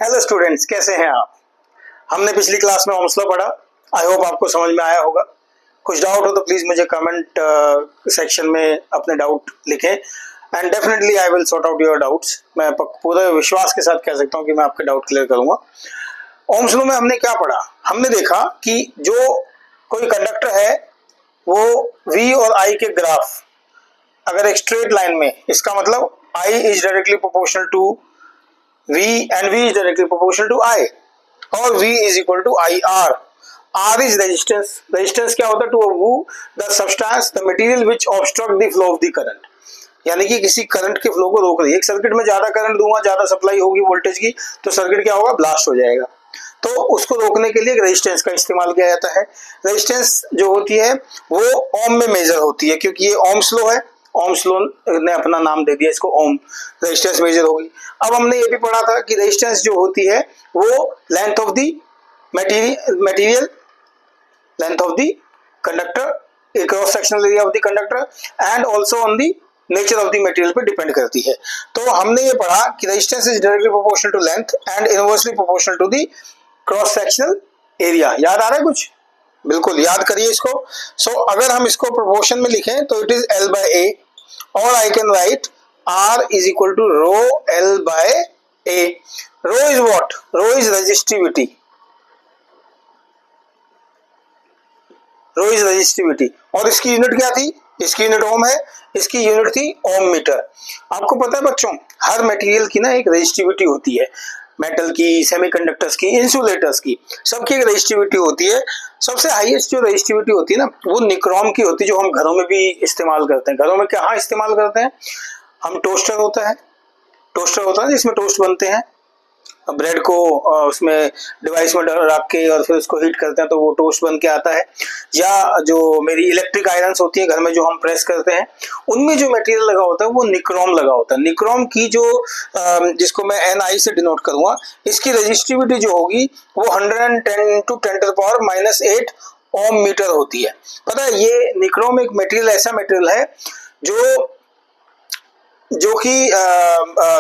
Hello students, कैसे हैं आप। हमने पिछली क्लास में ओम्स लॉ पढ़ा। आई होप आपको समझ में आया होगा। कुछ डाउट हो तो प्लीज मुझे कमेंट सेक्शन में अपने डाउट लिखें and definitely I will sort out your doubts. मैं पूरे विश्वास के साथ कह सकता हूं कि मैं आपके डाउट क्लियर करूंगा। ओम्स लॉ में हमने क्या पढ़ा? हमने देखा कि जो कोई कंडक्टर है वो V और I के ग्राफ अगर एक स्ट्रेट लाइन में, इसका मतलब I is directly proportional to V and V is directly proportional to I और V is equal to IR. R is resistance. Resistance क्या होता है? To move the substance, the material which obstruct the flow of the current. यानी कि किसी current के flow को रोक रही है। एक सर्किट में ज्यादा करंट दूंगा, ज्यादा सप्लाई होगी वोल्टेज की, तो सर्किट क्या होगा? ब्लास्ट हो जाएगा। तो उसको रोकने के लिए रेजिस्टेंस का इस्तेमाल किया जाता है। रेजिस्टेंस जो होती है वो ओम में मेजर होती है, क्योंकि ये ओम्स लॉ है। ओम्स लॉ ने अपना नाम दे दिया इसको, ओम। रेजिस्टेंस मेजर होगी। अब हमने ये भी पढ़ा था कि रेजिस्टेंस जो होती है वो length of the material, length of the conductor, cross sectional area of the conductor and also on the nature of the material पे डिपेंड करती है। तो हमने ये पढ़ा कि resistance is directly proportional to length and inversely proportional to the cross sectional area. याद आ रहा है कुछ? बिल्कुल याद करिए इसको। सो अगर हम इसको प्रोपोर्शन में लिखें तो it is L by A और I can write R is equal to rho L by A. Rho is what? Rho is resistivity. Rho is resistivity. और इसकी यूनिट क्या थी? इसकी यूनिट ओम है, इसकी यूनिट थी ओम मीटर। आपको पता है बच्चों, हर मटेरियल की ना एक रेजिस्टिविटी होती है। मेटल की, सेमीकंडक्टर्स की, इंसुलेटर्स की, सबकी एक रेजिस्टिविटी होती है। सबसे हाईएस्ट जो रेजिस्टिविटी होती है ना, वो निक्रोम की होती है, जो हम घरों में भी इस्तेमाल करते हैं। घरों में क्या इस्तेमाल करते हैं हम? टोस्टर होता है जिसमें टोस्ट बनते हैं। ब्रेड को उसमें डिवाइस में रख के और फिर उसको हीट करते हैं तो वो टोस्ट बन के आता है। या जो मेरी इलेक्ट्रिक आयरन्स होती है घर में, जो हम प्रेस करते हैं, उनमें जो मटेरियल लगा होता है वो निक्रोम लगा होता है। निक्रोम की जो जिसको मैं Ni से डिनोट करूंगा, इसकी रेजिस्टिविटी जो होगी वो 110 to 10⁻⁻8 ओम मीटर होती है। पता है, ये निक्रोम एक मटेरियल, ऐसा मटेरियल है जो कि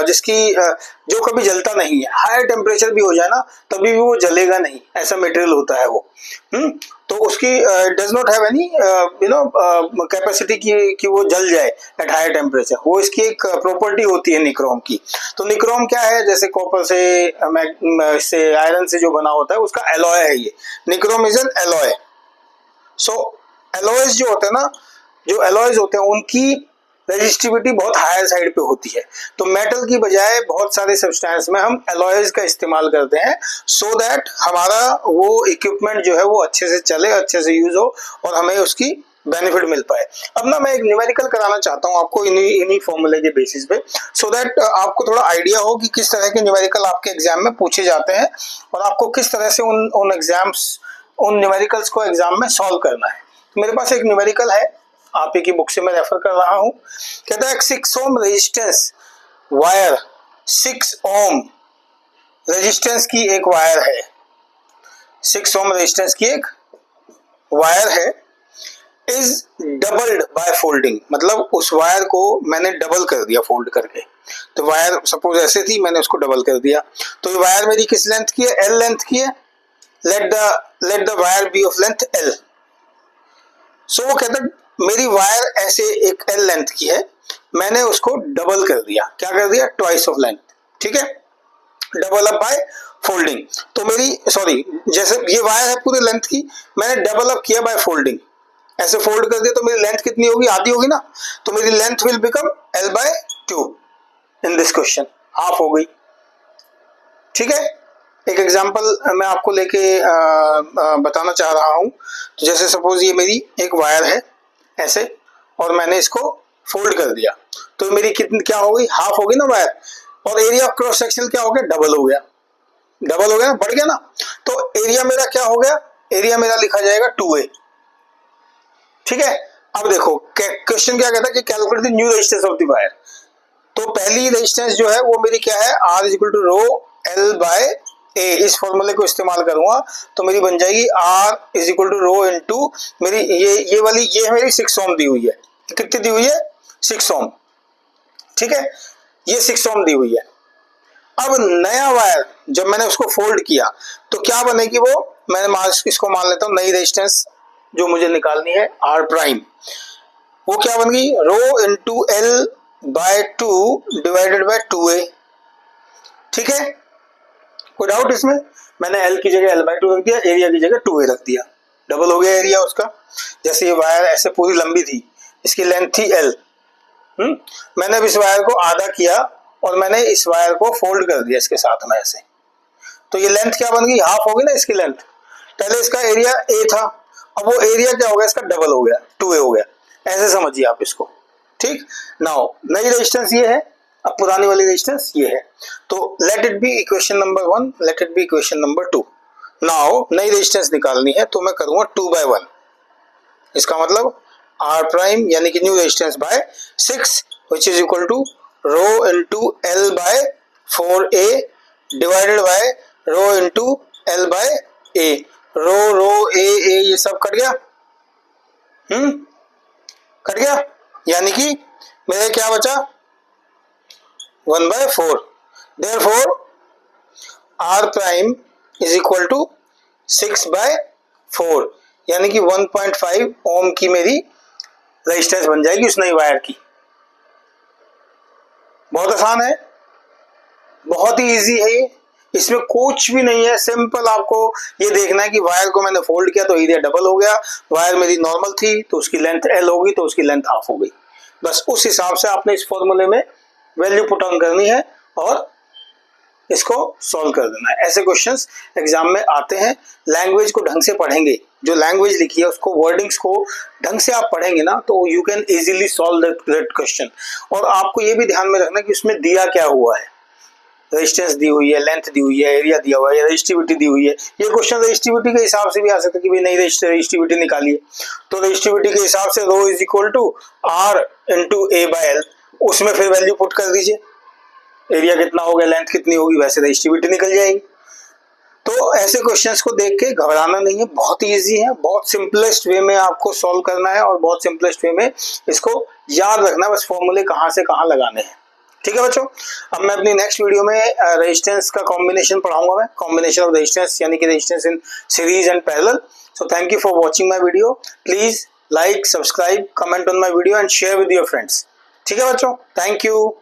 जिसकी जो कभी जलता नहीं है। हायर टेम्परेचर भी हो जाए ना तभी भी वो जलेगा नहीं, ऐसा मटेरियल होता है वो। तो उसकी does not have any capacity कि वो जल जाए एट हायर टेम्परेचर। वो इसकी एक प्रॉपर्टी होती है निक्रोम की। तो निक्रोम क्या है? जैसे कॉपर से आयरन से जो बना होता है उसका एलॉय है ये। Nichrome is an alloy. So alloys जो होते हैं ना, जो एलॉयज होते हैं उनकी रेजिस्टिविटी बहुत हायर साइड पे होती है। तो मेटल की बजाय बहुत सारे सब्सटेंस में हम एलॉयज का इस्तेमाल करते हैं, सो दैट हमारा वो इक्विपमेंट जो है वो अच्छे से चले, अच्छे से यूज हो और हमें उसकी बेनिफिट मिल पाए। अब ना मैं एक न्यूमेरिकल कराना चाहता हूँ आपको इन्हीं फॉर्मूले के बेसिस पे, सो दैट आपको थोड़ा आइडिया हो कि किस तरह के न्यूमेरिकल आपके एग्जाम में पूछे जाते हैं और आपको किस तरह से उन न्यूमेरिकल्स को एग्जाम में सॉल्व करना है। तो मेरे पास एक न्यूमेरिकल है, आप ही की बुक से मैं रेफर कर रहा हूं। कहता है 6 ohm resistance wire, 6 ohm resistance की एक वायर है, 6 ओम रेजिस्टेंस की एक वायर है, इज डबल्ड बाय फोल्डिंग। मतलब उस वायर को मैंने डबल कर दिया फोल्ड करके। तो वायर सपोज ऐसे थी, मैंने उसको डबल कर दिया। तो ये वायर मेरी किस लेंथ की है? L लेंथ की है। Let the wire be of length L। So वो कहता है मेरी वायर ऐसे एक L लेंथ की है, मैंने उसको डबल कर दिया। क्या कर दिया? Twice of length. ठीक है, डबल अप बाय फोल्डिंग। तो मेरी जैसे ये वायर है पूरे लेंथ की, मैंने डबल अप किया बाय फोल्डिंग। ऐसे फोल्ड कर दिया तो मेरी लेंथ कितनी होगी? आधी होगी ना। तो मेरी length will become L/2 in this question, half हो गई। ठीक है, एक एग्जांपल मैं आपको लेके बताना चाह रहा हूं। तो जैसे सपोज ये मेरी एक वायर है ऐसे, और मैंने इसको फोल्ड कर दिया, तो मेरी कितनी क्या हो गई? हाफ हो गई ना वायर। और एरिया ऑफ क्रॉस सेक्शन क्या हो गया? डबल हो गया ना, बढ़ गया ना। तो एरिया मेरा क्या हो गया? एरिया मेरा लिखा जाएगा 2A। ठीक है, अब देखो क्वेश्चन क्या कहता है कि calculate the new resistance of the wire. तो पहली रेजिस्टेंस जो है वो मेरी क्या है? R is equal to rho L by A। इस फॉर्मूले को इस्तेमाल करूंगा तो मेरी बन जाएगी R is equal to rho into मेरी ये वाली, ये मेरी 6 ओम दी हुई है। कितनी दी हुई है? 6 ओम। ठीक है, ये 6 ओम दी हुई है। अब नया वायर जब मैंने उसको फोल्ड किया तो क्या बनेगी वो, मैंने इसको मान लेता हूँ नई रेजिस्टेंस जो मुझे निकालनी है आर प्राइम, वो क्या बन गई rho into L by 2 divided by 2a। ठीक है, कोई डाउट इसमें? मैंने एल की जगह एल बाय 2 रख दिया, एरिया की जगह 2a रख दिया, डबल हो गया एरिया उसका। जैसे ये वायर ऐसे पूरी लंबी थी, इसकी लेंथ थी एल, मैंने अब इस वायर को आधा किया और मैंने इस वायर को फोल्ड कर दिया इसके साथ में ऐसे, तो ये लेंथ क्या बन गई, हाफ होगी ना इसकी लेंथ। पहले इसका एरिया ए था, अब वो एरिया क्या हो गया इसका डबल हो गया, 2a हो गया, ऐसे समझिए आप इसको। ठीक, नाउ नई रेजिस्टेंस ये है, अब पुरानी वाली रेजिस्टेंस ये है, तो let it be equation number 1, let it be equation number 2। Now नई रेजिस्टेंस निकालनी है तो मैं करूंगा 2/1, इसका मतलब आर प्राइम यानी कि new resistance by 6 which is equal to rho into L by 4a divided by rho into L by A. Rho A ये सब कट गया, कट गया, यानी कि मेरे क्या बचा 1/4। Therefore R prime is equal to 6/4, यानी कि 1.5 ओम की मेरी रेजिस्टेंस बन जाएगी उस नई वायर की। बहुत आसान है, बहुत ही इजी है ये, इसमें कुछ भी नहीं है, सिंपल आपको ये देखना है कि वायर को मैंने फोल्ड किया तो एरिया डबल हो गया, वायर मेरी नॉर्मल थी तो उसकी लेंथ एल होगी तो उसकी लेंथ हाफ हो गई, बस उस हिसाब से आपने इस फॉर्मूले में वैल्यू पुट ऑन करनी है और इसको सॉल्व कर देना है। ऐसे क्वेश्चंस एग्जाम में आते हैं, लैंग्वेज को ढंग से पढ़ेंगे, जो लैंग्वेज लिखी है उसको वर्डिंग्स को ढंग से आप पढ़ेंगे ना तो you can easily solve that question. और आपको ये भी ध्यान में रखना कि उसमें दिया क्या हुआ है, रेजिस्टेंस दी हुई है, लेंथ दी हुई है, एरिया दिया हुआ है, रेजिस्टिविटी दी हुई है। ये क्वेश्चन रेजिस्टिविटी के हिसाब से भी आ सकता है कि भाई नई रेजिस्टिविटी निकालिए, तो रेजिस्टिविटी के हिसाब से rho is equal to R into A by L, उसमें फिर वैल्यू पुट कर दीजिए, एरिया कितना हो गया, लेंथ कितनी होगी, वैसे रेजिस्टिविटी निकल जाएगी। तो ऐसे क्वेश्चंस को देख के घबराना नहीं है, बहुत इजी है, बहुत सिंपलेस्ट वे में आपको सॉल्व करना है और बहुत सिंपलेस्ट वे में इसको याद रखना है, बस फॉर्मूले कहाँ से कहाँ लगाने हैं। ठीक है बच्चों, अब मैं अपनी नेक्स्ट वीडियो में रेजिस्टेंस का कॉम्बिनेशन पढ़ाऊंगा, मैं कॉम्बिनेशन ऑफ रेजिस्टेंस यानी कि resistance in series and parallel. So thank you for watching my video, please like, subscribe, comment on my video and share with your friends. ठीक है बच्चों, thank you.